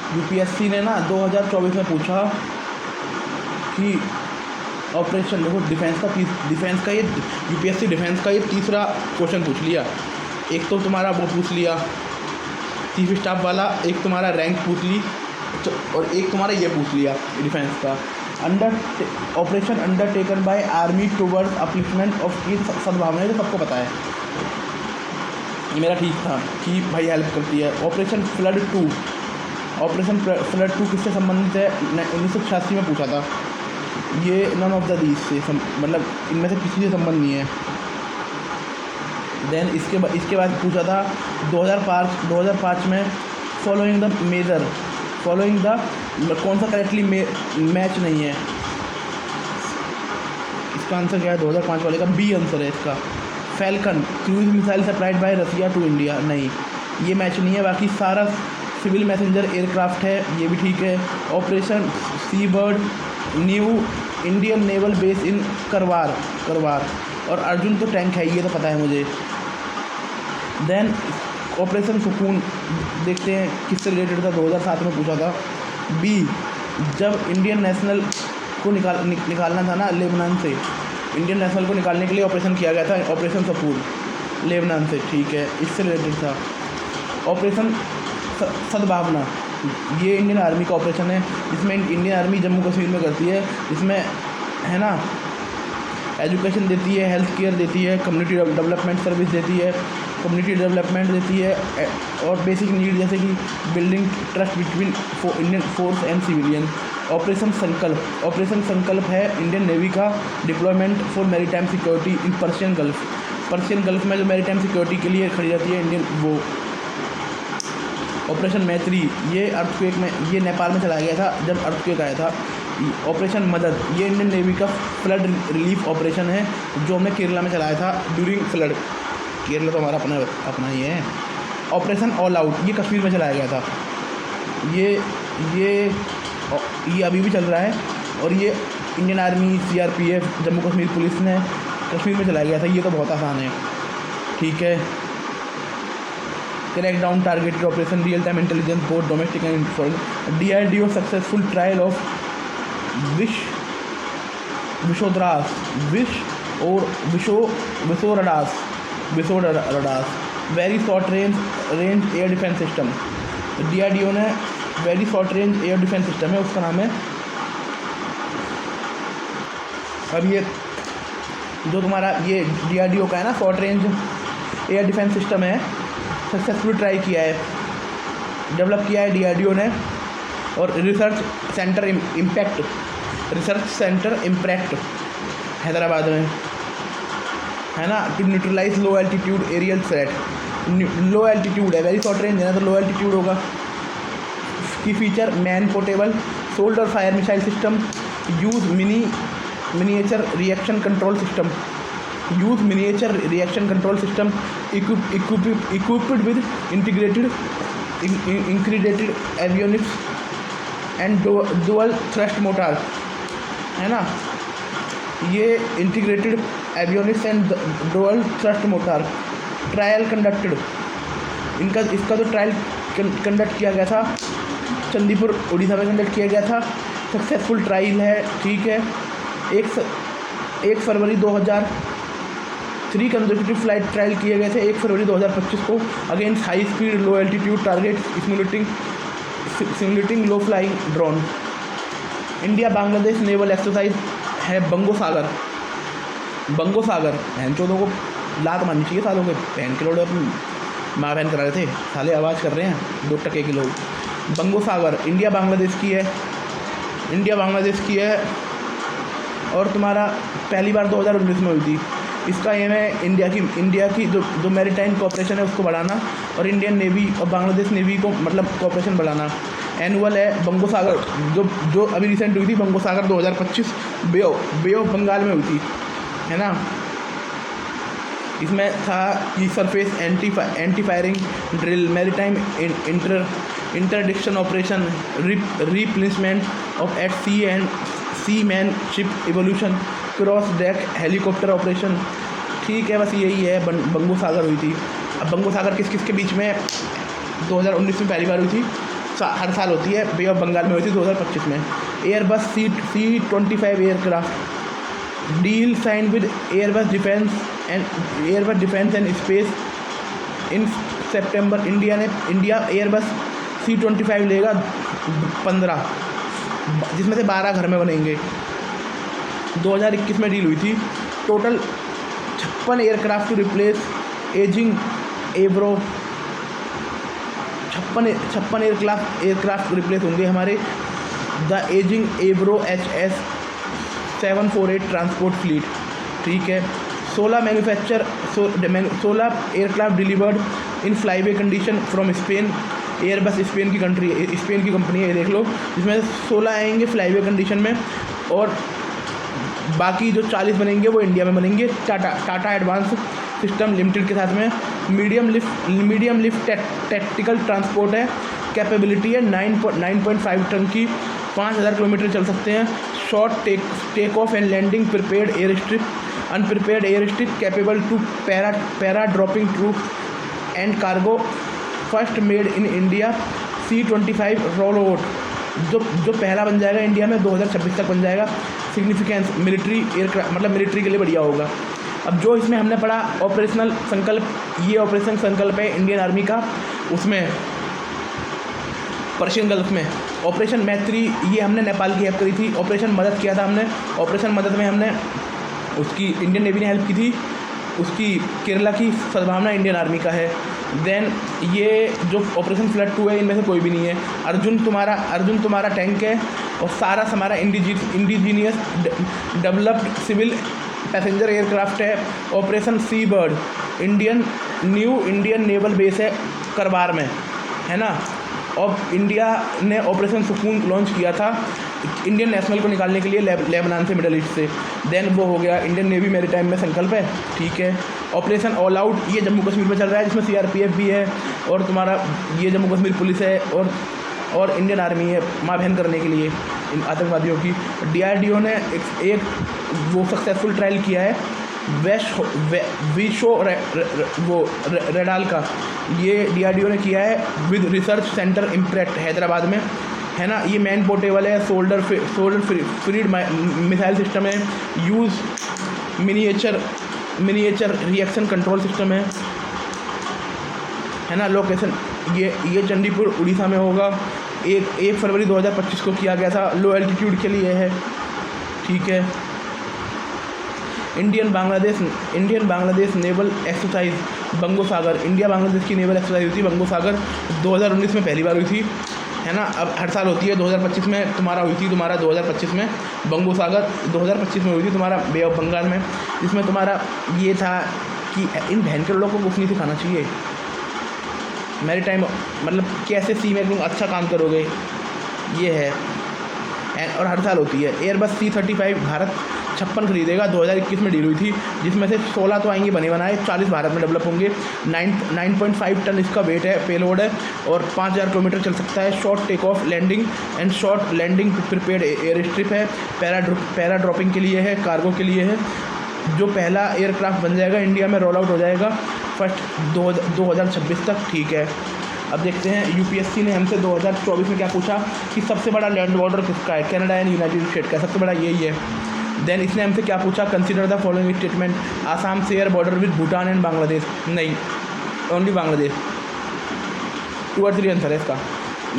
UPSC ने ना 2024 में पूछा कि ऑपरेशन, देखो डिफेंस का ये यूपीएससी डिफेंस का ये तीसरा क्वेश्चन पूछ लिया। एक तो तुम्हारा वो पूछ लिया चीफ स्टाफ वाला, एक तुम्हारा रैंक पूछ ली, और एक तुम्हारा ये पूछ लिया डिफेंस का। Operation undertaken by army towards upliftment of Eid सद्भावना, तो सबको पता है, ये मेरा ठीक था कि भाई हेल्प करती है। ऑपरेशन फ्लड 2 किससे संबंधित है? 1986 में पूछा था। ये नन ऑफ द दीज से मतलब इनमें से किसी से संबंध नहीं है। देन इसके बाद पूछा था 2005 में फॉलोइंग द कौन सा करेक्टली मैच नहीं है? इसका आंसर क्या है 2005 वाले का? बी आंसर है इसका। Falcon cruise missile supplied by Russia to India, नहीं ये मैच नहीं है। बाकी सारा सिविल मैसेंजर एयरक्राफ्ट है, ये भी ठीक है। Operation sea bird new Indian naval base in Karwar, और अर्जुन तो टैंक है, ये तो पता है मुझे। देन ऑपरेशन सुकून देखते हैं किससे रिलेटेड था, 2007 में पूछा था। बी, जब इंडियन नेशनल को निकालना था ना लेबनान से, इंडियन नेशनल को निकालने के लिए ऑपरेशन किया गया था, ऑपरेशन सुकून लेबनान से, ठीक है, इससे रिलेटेड था। ऑपरेशन सद्भावना, ये इंडियन आर्मी का ऑपरेशन है, जिसमें इंडियन आर्मी जम्मू कश्मीर में करती है, जिसमें है ना एजुकेशन देती है, हेल्थ केयर देती है, कम्युनिटी डेवलपमेंट सर्विस देती है, कम्युनिटी डेवलपमेंट देती है, और बेसिक नीड जैसे कि building trust between Indian force and civilian. Operation संकल्प है इंडियन नेवी का deployment for maritime security in Persian gulf में जो मैरीटाइम सिक्योरिटी के लिए खड़ी रहती है इंडियन वो। ऑपरेशन मैत्री, ये अर्थक्वेक में, ये नेपाल में चलाया गया था जब अर्थक्वेक आया था। ऑपरेशन मदद, ये इंडियन नेवी का फ्लड रिलीफ ऑपरेशन है जो हमने केरला में चलाया था ड्यूरिंग फ्लड। केरला तो हमारा अपना ही है। ऑपरेशन ऑल आउट, ये कश्मीर में चलाया गया था, ये अभी भी चल रहा है, और ये Indian army, CRPF, Jammu Kashmir police ने कश्मीर में चलाया गया था। ये तो बहुत आसान है, ठीक है। Crackdown targeted operation real time intelligence both domestic and foreign. DRDO successful trial of VSHORADS very short range air defence system. DRDO ने very short range air defence system है, उसका नाम है। अब ये जो तुम्हारा ये DRDO का है ना short range air defence system है, सक्सेसफुल ट्राई किया है, डेवलप किया है DRDO ने। और रिसर्च सेंटर इम्पैक्ट हैदराबाद में है ना, to neutralise low altitude aerial threat. Low altitude है, वेरी शॉर्ट रेंज है ना, तो लो एल्टीट्यूड होगा। Key feature man portable shoulder fire missile system, use miniature reaction control system, equipped with integrated avionics and dual thrust motor, है ना। ये integrated avionics and dual thrust motor. Trial conducted, इसका तो trial conduct किया गया था चंदीपुर उड़ीसा में conduct किया गया था। सक्सेसफुल ट्रायल है, ठीक है। 1 फरवरी 2003 कंसेक्यूटिव फ्लाइट ट्रायल किए गए थे 1 फरवरी 2025 को against high speed low altitude target simulating low flying drone. India Bangladesh naval exercise है बंगो सागर। बहन चौधों को लात मारनी चाहिए सालों के, बहन के लोग अपनी माँ बहन करा रहे थे, साले आवाज़ कर रहे हैं 2 टके के लोग। बंगो सागर इंडिया बांग्लादेश की है और तुम्हारा पहली बार 2019 में हुई थी। इसका एम है इंडिया की जो मैरीटाइम कोऑपरेशन है उसको बढ़ाना और इंडियन नेवी और बांग्लादेश नेवी को मतलब कोऑपरेशन बढ़ाना। एनुअल है बंगो सागर जो अभी रिसेंट हुई थी, बंगो सागर 2025 बे ऑफ बंगाल में हुई थी, है ना। इसमें था कि surface anti firing drill, maritime interdiction operation, replacement of at sea and seamanship evolution, cross deck helicopter operation. ठीक है, बस यही है। बंगो सागर हुई थी। अब बंगो सागर किस किस के बीच में 2019 में पहली बार हुई थी? हर साल होती है, बे ऑफ बंगाल में हुई थी 2025 में। Airbus C-25 aircraft deal sign with Airbus defence and space in September. India Airbus C-25 लेगा 15, जिसमें से 12 घर में बनेंगे। 2021 में डील हुई थी। Total 56 aircraft to replace ageing Avro 56 aircraft replace होंगे हमारे the ageing Avro HS 748 transport fleet. ठीक है। 16 aircraft delivered in flyaway condition from Spain. Airbus Spain की कंपनी है, देख लो। जिसमें 16 आएंगे फ्लाईवे कंडीशन में, और बाकी जो 40 बनेंगे वो इंडिया में बनेंगे टाटा एडवांस सिस्टम लिमिटेड के साथ में। मीडियम लिफ्ट टैक्टिकल ट्रांसपोर्ट है। कैपेबिलिटी है 9.5 टन की, 5000 किलोमीटर चल सकते हैं। Short take off and landing, prepared air strip, unprepared air strip, capable to para dropping troop and cargo. First made in India. C-25 roll out जो पहला बन जाएगा इंडिया में 2026 तक बन जाएगा। सिग्निफिकेंस मिलिट्री एयरक्राफ्ट, मतलब मिलिट्री के लिए बढ़िया होगा। अब जो इसमें हमने पढ़ा ऑपरेशनल संकल्प, ये ऑपरेशन संकल्प है इंडियन आर्मी का। उसमें पर्शियन गल्फ में ऑपरेशन मैत्री, ये हमने नेपाल की हेल्प करी थी। ऑपरेशन मदद किया था हमने। ऑपरेशन मदद में हमने उसकी इंडियन नेवी ने हेल्प की थी। उसकी केरला की सद्भावना इंडियन आर्मी का है। देन ये जो ऑपरेशन फ्लड 2 है, इनमें से कोई भी नहीं है। अर्जुन तुम्हारा टैंक है, और सारस हमारा indigenous developed civil passenger aircraft है। Operation sea bird new Indian naval base है करवार में, है ना। और इंडिया ने ऑपरेशन सुकून लॉन्च किया था इंडियन नेशनल को निकालने के लिए लेबनान से, मिडल ईस्ट से। देन वो हो गया इंडियन नेवी मैरीटाइम में संकल्प है। ठीक है। ऑपरेशन ऑल आउट, ये जम्मू कश्मीर में चल रहा है, जिसमें CRPF भी है, और तुम्हारा ये जम्मू कश्मीर पुलिस है, और इंडियन आर्मी है माँ बहन करने के लिए इन आतंकवादियों की। DRDO ने एक वो सक्सेसफुल ट्रायल किया है विशो रेडाल का। ये DRDO ने किया है विद रिसर्च सेंटर इम्प्रैक्ट हैदराबाद में, है ना। ये मैन पोर्टेबल है, शोल्डर फ्रीड मिसाइल सिस्टम है। Use miniature reaction control system है ना। लोकेशन ये चंडीपुर उड़ीसा में होगा। 1 फरवरी 2025 को किया गया था। लो एल्टीट्यूड के लिए है। ठीक है। Indian Bangladesh naval exercise Bongosagar, India Bangladesh की नेवल एक्सरसाइज हुई थी बंगोसागर 2019 में पहली बार हुई थी, है ना। अब हर साल होती है। 2025 में तुम्हारा हुई थी 2025 में बंगोसागर 2025 में हुई थी तुम्हारा बे ऑफ बंगाल में, जिसमें तुम्हारा ये था कि इन बहन के लोगों को कुछ नहीं सिखाना चाहिए। मेरी टाइम मतलब कैसे सी में तुम अच्छा काम करोगे, ये है। और हर साल होती है। एयरबस C-35 भारत 56 खरीदेगा, 2021 में डील हुई थी, जिसमें से 16 तो आएंगे बने बनाए, 40 भारत में डेवलप होंगे। 9.5 टन इसका वेट है, पेलोड है, और 5000 किलोमीटर चल सकता है। Short take off landing and short landing prepared air strip है। पैरा ड्रॉपिंग के लिए है, कार्गो के लिए है। जो पहला एयरक्राफ्ट बन जाएगा इंडिया में, रोल आउट हो जाएगा फर्स्ट 2026 तक। ठीक है। अब देखते हैं UPSC ने हमसे 2024 में क्या पूछा कि सबसे बड़ा लैंड बॉर्डर किसका है। कनाडा एंड यूनाइटेड स्टेट का सबसे बड़ा यही है। देन इसने हमसे क्या पूछा, consider the following statement. Assam share border with Bhutan and Bangladesh, नहीं, ओनली बांग्लादेश। 2 और 3 आंसर है इसका।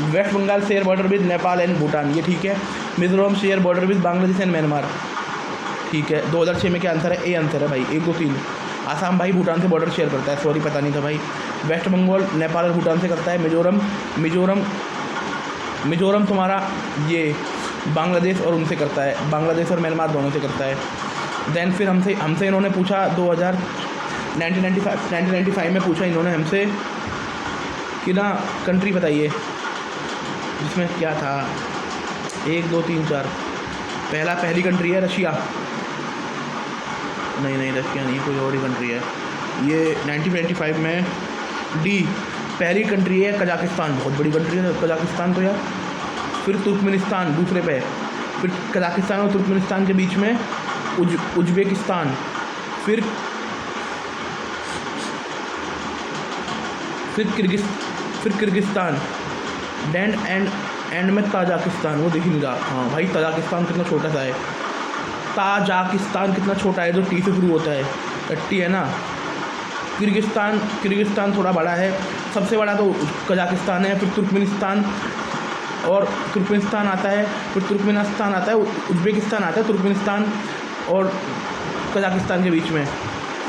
West Bengal share border with Nepal and Bhutan, ये ठीक है। Mizoram share border with Bangladesh and Myanmar, ठीक है। 2006 में क्या आंसर है, ए आंसर है भाई, 1 2 3। आसाम भाई भूटान से बॉर्डर शेयर करता है, सॉरी पता नहीं था भाई। वेस्ट बंगाल नेपाल और भूटान से करता है। मिजोरम तुम्हारा ये बांग्लादेश और उनसे करता है, बांग्लादेश और म्यांमार दोनों से करता है। देन फिर हमसे इन्होंने पूछा 1995 में पूछा इन्होंने हमसे कि ना कंट्री बताइए, जिसमें क्या था 1 2 3 4। पहली कंट्री है रशिया, नहीं रशिया नहीं, कोई और ही कंट्री है ये। 1995 में डी पहली कंट्री है कजाकिस्तान, बहुत बड़ी कंट्री है कजाकिस्तान तो यार। फिर तुर्कमेनिस्तान दूसरे पे, फिर कजाकिस्तान और तुर्कमेनिस्तान के बीच में उज्बेकिस्तान, फिर किर्गिस्तान, डेंड एंड में ताजिकिस्तान, वो दिख ही नहीं रहा। हाँ भाई, ताजिकिस्तान कितना छोटा सा है, ताजिकिस्तान कितना छोटा है, जो टी से शुरू होता है, टी है ना। किर्गिस्तान थोड़ा बड़ा है, सबसे बड़ा तो कजाकिस्तान है, फिर तुर्कमेनिस्तान और तुर्कमेनिस्तान आता है, फिर तुर्कमेनिस्तान आता है, उज़्बेकिस्तान आता है, तुर्कमेनिस्तान और कजाकिस्तान के बीच में।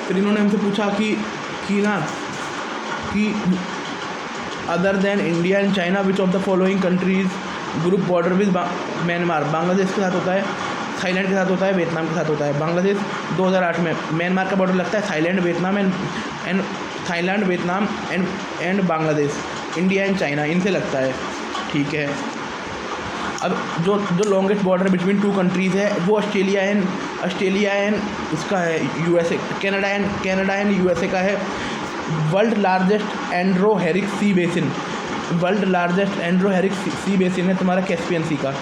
फिर इन्होंने हमसे पूछा कि other than India and China which of the following countries group border with Myanmar. Bangladesh के साथ होता है, थाईलैंड के साथ होता है, वियतनाम के साथ होता है। बांग्लादेश 2008 में, म्यांमार का बॉर्डर लगता है Thailand Vietnam and Thailand Vietnam and Bangladesh, India and China, इनसे लगता है। ठीक है, अब जो longest border between two countries है वो ऑस्ट्रेलिया एंड उसका है यूएसए, कनाडा एंड यूएसए का है। World largest endorheic sea basin, world largest endorheic sea basin है तुम्हारा कैस्पियन सी का,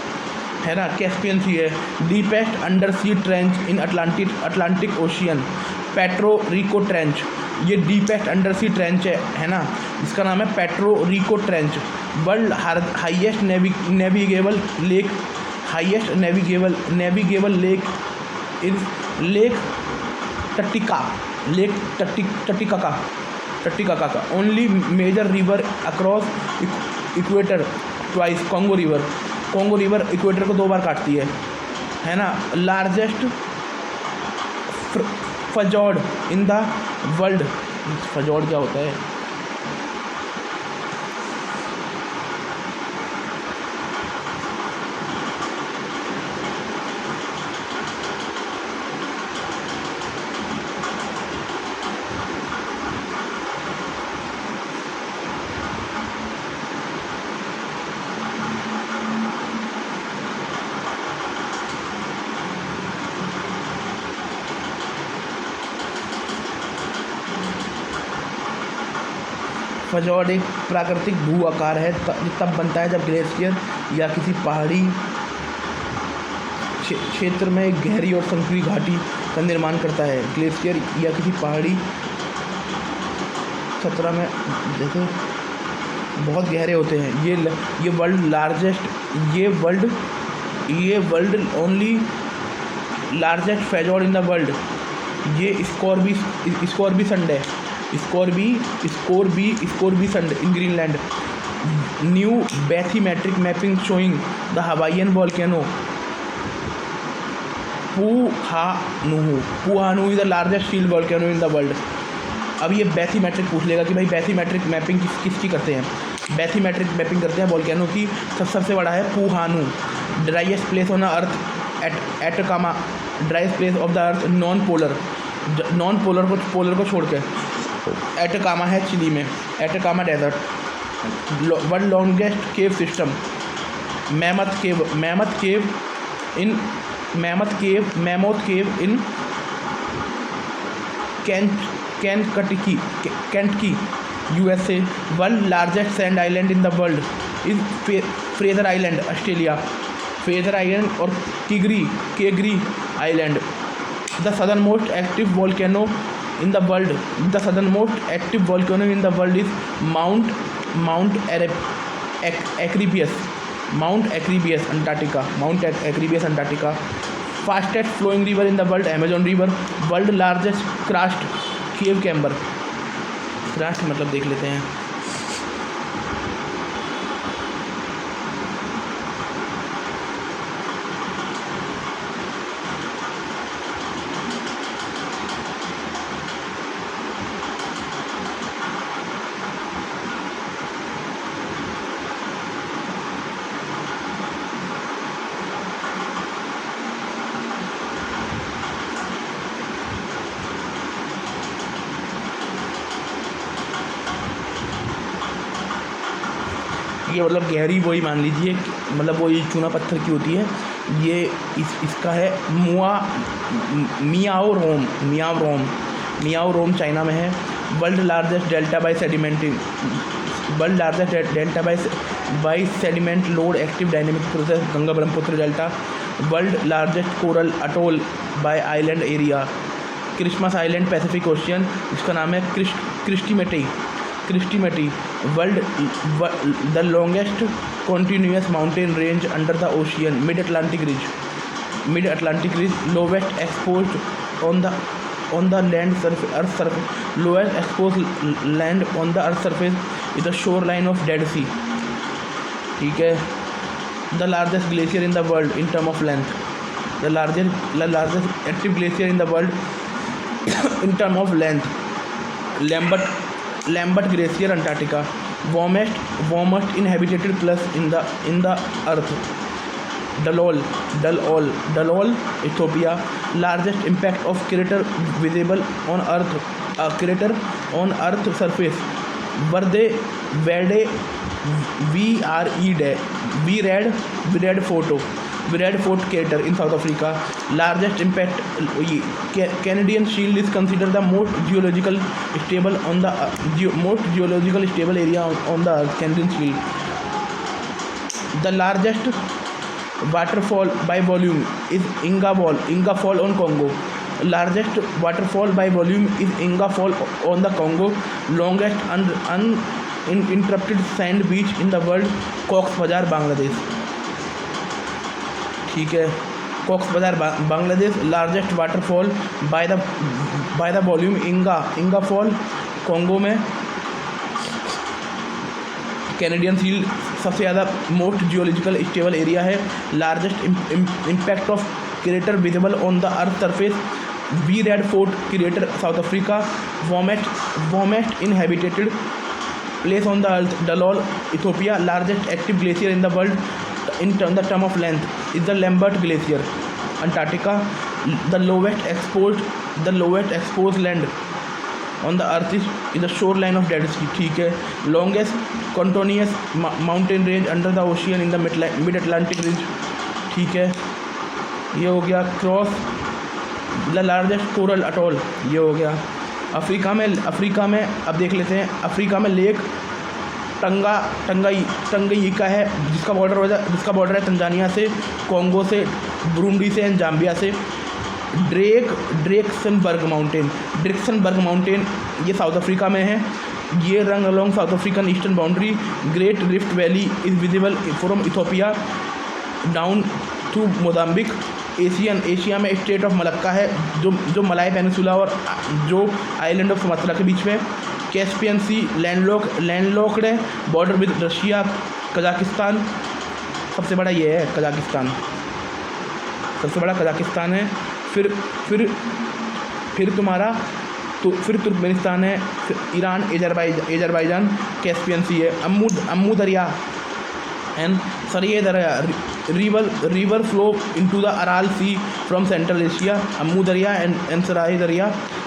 है ना, कैस्पियन सी है। Deepest under sea trench in Atlantic ocean, पेट्रो रिको ट्रेंच, ये डीपेस्ट अंडर सी ट्रेंच है ना, इसका नाम है पेट्रो Rico trench. World highest navigable lake, highest navigable lake is lake Titicaca का। Only major river across equator twice, Congo river equator को 2 बार काटती है ना। Largest fjord in the world, fjord क्या होता है? फजॉर्ड एक प्राकृतिक भू आकार है, तब बनता है जब ग्लेशियर या किसी पहाड़ी क्षेत्र में एक गहरी और संकरी घाटी का निर्माण करता है। ग्लेशियर या किसी पहाड़ी खतरा में, देखो बहुत गहरे होते हैं। ये वर्ल्ड लार्जेस्ट, ये world only largest fjord in the world. ये स्कॉर्बी संड है, Scoresby Sund in Greenland. New bathymetric mapping showing the Hawaiian volcano Puhahonu is the largest shield volcano in the world. अब ये bathymetric पूछ लेगा कि भाई bathymetric mapping किसकी करते हैं? बैथीमेट्रिक मैपिंग करते हैं वॉल्केनो की। सबसे बड़ा है Puhahonu, driest place on earth Atacama, driest place of the earth non polar को छोड़ के। एटकामा है चिली में, Atacama desert. World longest cave system, mammoth cave in Kentucky USA. World largest sand island in the world is Fraser island Australia, Fraser island और K'gari island. The southernmost active volcano in the world, the southernmost active volcano in the world is Mount Acribius, Antarctica. Fastest flowing river in the world, Amazon river. World largest crust cave chamber, crust मतलब देख लेते हैं। ये मतलब गहरी वही मान लीजिए, मतलब वही चूना पत्थर की होती है। ये इसका है मियाओ रोम चाइना में है। World largest delta by sediment load active dynamic process, Ganga Brahmaputra delta. World largest coral atoll by island area, Christmas island Pacific ocean, इसका नाम है Kiritimati. Kiritimati, world the longest continuous mountain range under the ocean, mid-Atlantic ridge, lowest exposed on the land surface, earth surface, lowest exposed land on the earth surface is the shoreline of Dead Sea. ठीक है. The largest glacier in the world in term of length, the largest active glacier in the world in term of length, Lambert Glacier, Antarctica. Warmest inhabited place in the earth, Dalol, Ethiopia. Largest impact of crater visible on earth, crater on earth surface, Verde Vired Fort crater in South Africa. Largest impact, Canadian Shield is considered the most geological stable area on the earth. Canadian Shield. The largest waterfall by volume is Inga Fall on Congo. Largest waterfall by volume is Inga Fall on the Congo. Longest uninterrupted sand beach in the world, Cox's Bazar, Bangladesh. ठीक है. Cox's Bazar Bangladesh. Largest waterfall by the volume Inga fall Congo में. Canadian shield सबसे ज़्यादा most geological stable area है. Largest impact of crater visible on the earth surface, Vredefort crater, South Africa. Warmest inhabited place on the earth, Dallol, Ethiopia. Largest active glacier in the world in the term of length is the Lambert Glacier, Antarctica. The lowest exposed land on the earth is the shoreline of Dead Sea. ठीक है. Longest continuous mountain range under the ocean in the mid-Atlantic ridge. ठीक है. ये हो गया. Cross the largest coral atoll, ये हो गया. अफ्रीका में अब देख लेते हैं. अफ्रीका में लेक टंगईका है, जिसका बॉर्डर है तंजानिया से, कॉन्गो से, बुरुंडी से एंड जाम्बिया से. ड्रेक्सनबर्ग माउंटेन ये साउथ अफ्रीका में है. ये रंग along south African eastern boundary. Great rift valley is visible from Ethiopia down through Mozambique. Asia में स्टेट ऑफ मलक्का है, जो मलाय पेनिसुला और जो आइलैंड ऑफ सुमात्रा के बीच में. कैस्पियन सी लैंडलॉक्ड है, बॉर्डर विद रशिया, कजाकिस्तान. सबसे बड़ा ये है कजाकिस्तान, सबसे बड़ा कजाकिस्तान है. फिर तुम्हारा तुर्कमेनिस्तान है, फिर ईरान, एजरबाईजान. कैस्पियन सी है. अम्मू Darya and Syr Darya, river flow into the Aral sea from Central Asia. Amu Darya and Syr Darya.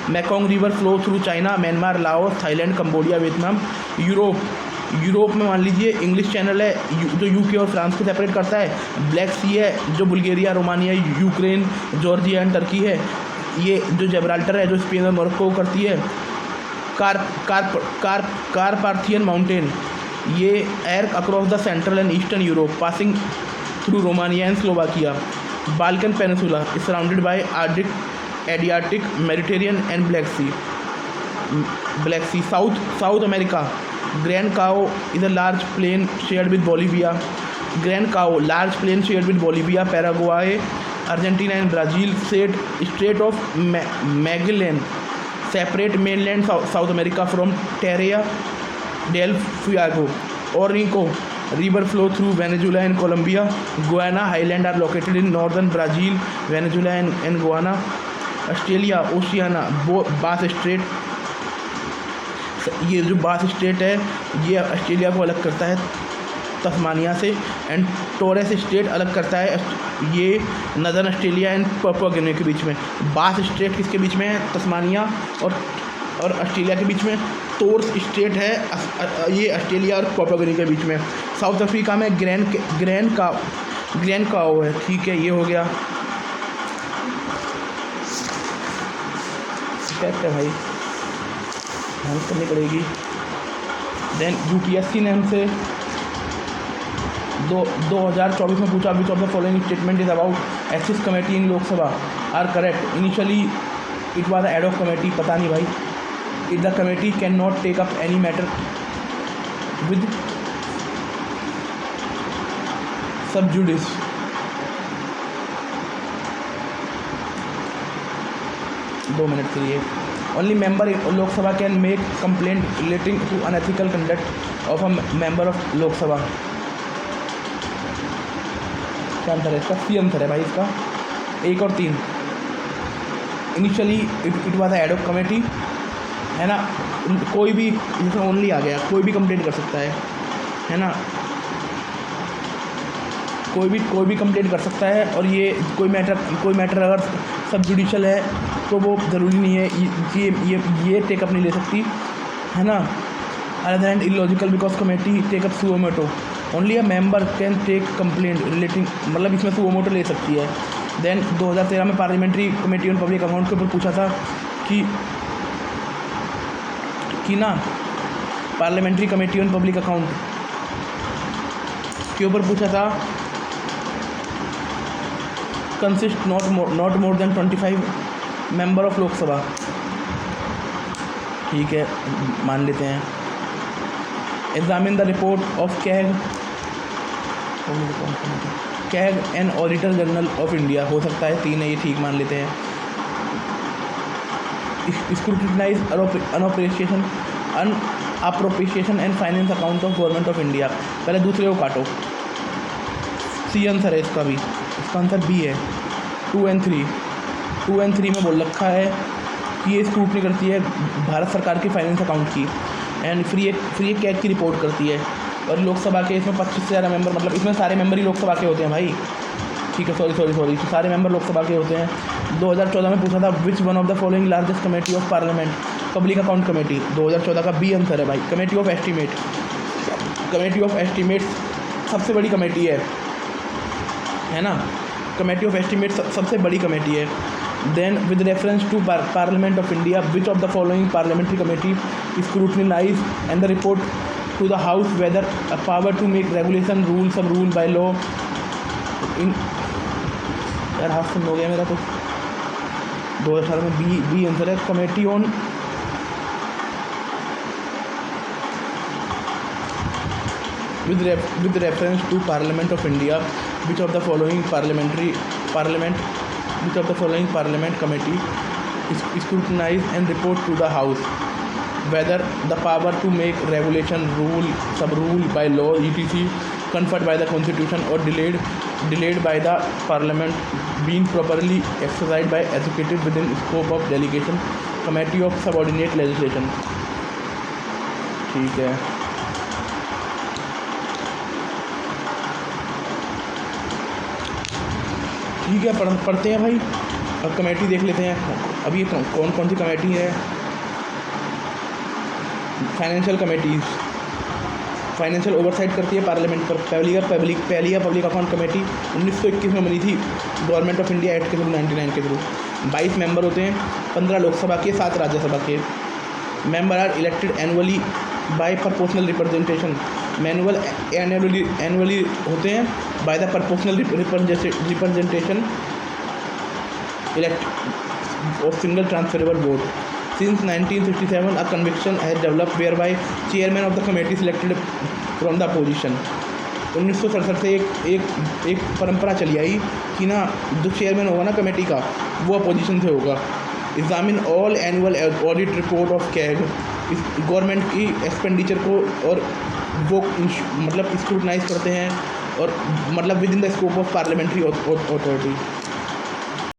Mekong river flow through China, Myanmar, Laos, Thailand, Cambodia, Vietnam. Europe में मान लीजिए English channel है, जो UK और France को separate करता है. Black सी है, जो Bulgaria, Romania, Ukraine, Georgia and Turkey है. ये जो जबराल्टर है, जो स्पेन और मोरक्को को करती है. कारपाथियन माउंटेन, ये air across the central and eastern Europe, passing through Romania and Slovakia. Balkan peninsula is surrounded by Adriatic, Mediterranean and Black Sea. South America, Gran Cao is a large plain shared with Bolivia. Paraguay, Argentina and Brazil. Strait of Magellan separate mainland South America from Tierra del Fuego. Orinoco river flow through Venezuela and Colombia. Guiana Highland are located in northern Brazil, Venezuela and Guyana. Australia, Oceania, बास straight. ये जो बास straight है, ये Australia को अलग करता है तस्मानिया से. एंड टोरेस स्ट्रेट अलग करता है ये नदर्न ऑस्ट्रेलिया एंड पापुआ गिनी के बीच में. बास स्ट्रेट किसके बीच में है? तस्मानिया और ऑस्ट्रेलिया के बीच में. टोर्स स्ट्रेट है ये ऑस्ट्रेलिया और पापुआ गिनी के बीच में. साउथ अफ्रीका में ग्रैंड काओ है. ठीक है, ये हो गया. फैक्ट है भाई, मेहनत करनी पड़ेगी. देन यूपीएससी ने हमसे 2024 में पूछा, which of the following statement is about ethics committee in Lok Sabha are correct. Initially it was ad hoc committee. पता नहीं भाई, if the committee cannot take up any matter with sub judice. दो minute के लिए only member in Lok Sabha can make complaint relating to unethical conduct of a member of Lok Sabha. क्या answer है इसका? C answer है भाई इसका, 1 और 3। Initially it was ad hoc committee, है ना। कोई भी जैसे ओनली आ गया, कोई भी कंप्लेंट कर सकता है ना, कोई भी कंप्लेंट कर सकता है। और ये कोई मैटर अगर सब जुडिशल है तो वो ज़रूरी नहीं है ये टेकअप नहीं ले सकती, है ना। Other and illogical because committee take up suo motu, only a member can take complaint relating, मतलब इसमें सुओ मोटो ले सकती है। देन 2013 में parliamentary committee on public account के ऊपर पूछा था कि ना parliamentary committee on public account के ऊपर पूछा था consist not more than 25 member of Lok Sabha. ठीक है, मान लेते हैं। Examine the report of CAG and auditor general of India, हो सकता है 3 है, ये ठीक मान लेते हैं। Scrutinise unappropriation and finance account of government of India. पहले दूसरे को काटो, सी आंसर है इसका भी, इसका आंसर बी है। 2 और 3, 2 और 3 में बोल रखा है कि ये स्क्रूटनी करती है भारत सरकार की फाइनेंस अकाउंट की एंड फ्री कैग की रिपोर्ट करती है। और लोकसभा के इसमें 25 से ज़्यादा मेंबर, मतलब इसमें सारे मेंबर ही लोकसभा के होते हैं भाई। ठीक है, सॉरी, सारे मेंबर लोकसभा के होते हैं। 2014 में पूछा था which one of the following largest committee of parliament, public account committee. 2014 का बी आंसर है भाई, committee of estimate. Committee of estimate सबसे बड़ी कमेटी है ना, कमेटी ऑफ एस्टीमेट सबसे बड़ी कमेटी है। Then with reference to parliament of India which of the following parliamentary committee scrutinise and the report to the house whether a power to make regulation rule sub rule bylaw in, यार हाथ सुन हो गया मेरा तो। 2018 में B answer है, committee on with reference to Parliament of India, which of the following parliament committee scrutinize and report to the House whether the power to make regulation, rule, sub-rule by law, etc. conferred by the Constitution or delayed by the Parliament being properly exercised by executive within scope of delegation, Committee of Subordinate Legislation। ठीक है, ठीक है, पढ़ते हैं भाई। अब committee देख लेते हैं। अब ये कौन कौन सी कमेटी है। फाइनेंशियल कमेटीज़ फाइनेंशियल ओवरसाइट करती है पार्लियामेंट पर। पहली पब्लिक अकाउंट कमेटी 1921 में बनी थी गवर्नमेंट ऑफ इंडिया एक्ट के थ्रू 99 के थ्रू। 22 मेंबर होते हैं, 15 लोकसभा के, 7 राज्यसभा के। Member are elected annually by proportional representation. Annually होते हैं by the proportional representation elect of single transferable vote. Since 1967, a conviction has developed whereby chairman of the committee selected from the opposition। 1967 से एक परंपरा चली आई कि ना जो chairman होगा ना कमेटी का वो अपोजिशन से होगा। Examine all annual audit report of CAG, government की एक्सपेंडिचर को और वो मतलब स्क्रूटनाइज करते हैं और मतलब with in the scope of parliamentary authority.